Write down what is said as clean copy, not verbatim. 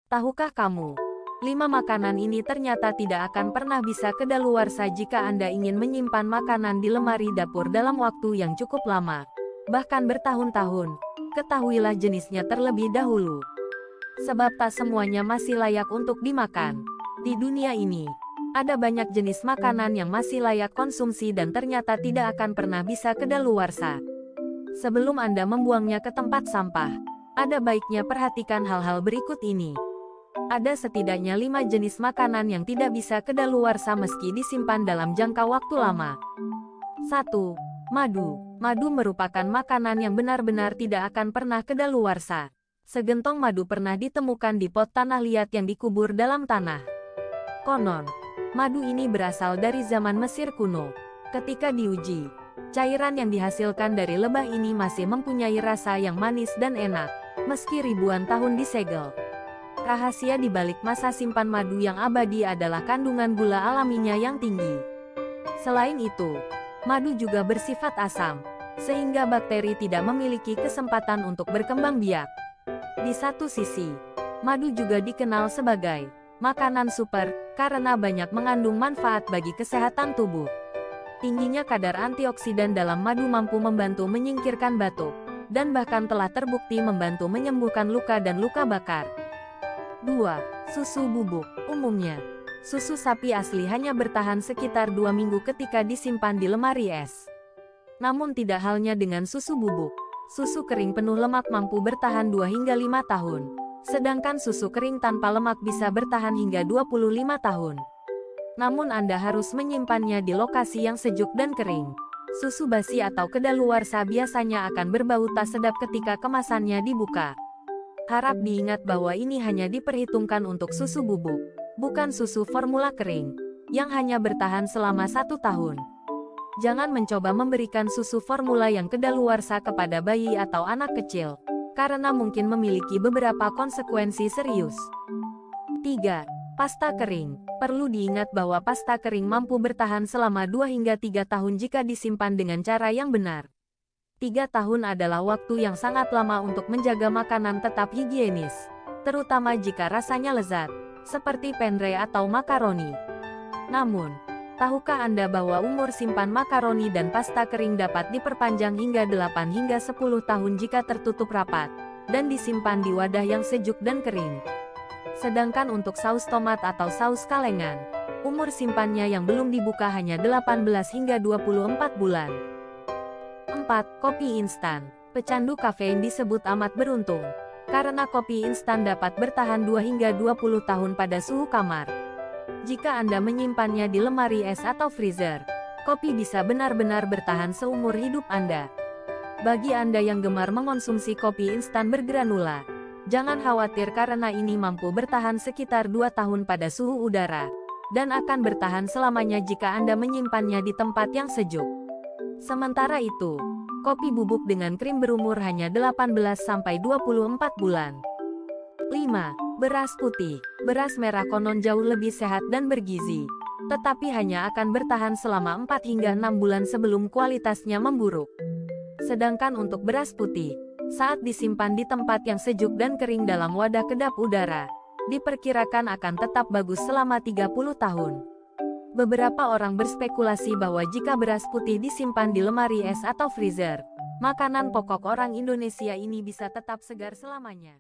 Tahukah kamu? 5 makanan ini ternyata tidak akan pernah bisa kedaluarsa jika Anda ingin menyimpan makanan di lemari dapur dalam waktu yang cukup lama, bahkan bertahun-tahun. Ketahuilah jenisnya terlebih dahulu. Sebab tak semuanya masih layak untuk dimakan. Di dunia ini, ada banyak jenis makanan yang masih layak konsumsi dan ternyata tidak akan pernah bisa kedaluarsa. Sebelum Anda membuangnya ke tempat sampah, ada baiknya perhatikan hal-hal berikut ini. Ada setidaknya 5 jenis makanan yang tidak bisa kedaluarsa meski disimpan dalam jangka waktu lama. 1. Madu. Madu merupakan makanan yang benar-benar tidak akan pernah kedaluarsa. Segentong madu pernah ditemukan di pot tanah liat yang dikubur dalam tanah. Konon, madu ini berasal dari zaman Mesir kuno. Ketika diuji, cairan yang dihasilkan dari lebah ini masih mempunyai rasa yang manis dan enak, meski ribuan tahun disegel. Rahasia di balik masa simpan madu yang abadi adalah kandungan gula alaminya yang tinggi. Selain itu, madu juga bersifat asam, sehingga bakteri tidak memiliki kesempatan untuk berkembang biak. Di satu sisi, madu juga dikenal sebagai makanan super karena banyak mengandung manfaat bagi kesehatan tubuh. Tingginya kadar antioksidan dalam madu mampu membantu menyingkirkan batuk, dan bahkan telah terbukti membantu menyembuhkan luka dan luka bakar. 2. Susu bubuk. Umumnya, susu sapi asli hanya bertahan sekitar 2 minggu ketika disimpan di lemari es. Namun tidak halnya dengan susu bubuk. Susu kering penuh lemak mampu bertahan 2 hingga 5 tahun. Sedangkan susu kering tanpa lemak bisa bertahan hingga 25 tahun. Namun Anda harus menyimpannya di lokasi yang sejuk dan kering. Susu basi atau kedaluarsa biasanya akan berbau tak sedap ketika kemasannya dibuka. Harap diingat bahwa ini hanya diperhitungkan untuk susu bubuk, bukan susu formula kering, yang hanya bertahan selama 1 tahun. Jangan mencoba memberikan susu formula yang kedaluarsa kepada bayi atau anak kecil, karena mungkin memiliki beberapa konsekuensi serius. 3. Pasta kering. Perlu diingat bahwa pasta kering mampu bertahan selama 2 hingga 3 tahun jika disimpan dengan cara yang benar. 3 tahun adalah waktu yang sangat lama untuk menjaga makanan tetap higienis, terutama jika rasanya lezat, seperti penne atau makaroni. Namun, tahukah Anda bahwa umur simpan makaroni dan pasta kering dapat diperpanjang hingga 8 hingga 10 tahun jika tertutup rapat, dan disimpan di wadah yang sejuk dan kering. Sedangkan untuk saus tomat atau saus kalengan, umur simpannya yang belum dibuka hanya 18 hingga 24 bulan. 4. Kopi instan. Pecandu kafein disebut amat beruntung, karena kopi instan dapat bertahan 2 hingga 20 tahun pada suhu kamar. Jika Anda menyimpannya di lemari es atau freezer, kopi bisa benar-benar bertahan seumur hidup Anda. Bagi Anda yang gemar mengonsumsi kopi instan bergranula, jangan khawatir karena ini mampu bertahan sekitar 2 tahun pada suhu udara, dan akan bertahan selamanya jika Anda menyimpannya di tempat yang sejuk. Sementara itu, kopi bubuk dengan krim berumur hanya 18-24 bulan. 5. Beras putih. Beras merah konon jauh lebih sehat dan bergizi, tetapi hanya akan bertahan selama 4 hingga 6 bulan sebelum kualitasnya memburuk. Sedangkan untuk beras putih, saat disimpan di tempat yang sejuk dan kering dalam wadah kedap udara, diperkirakan akan tetap bagus selama 30 tahun. Beberapa orang berspekulasi bahwa jika beras putih disimpan di lemari es atau freezer, makanan pokok orang Indonesia ini bisa tetap segar selamanya.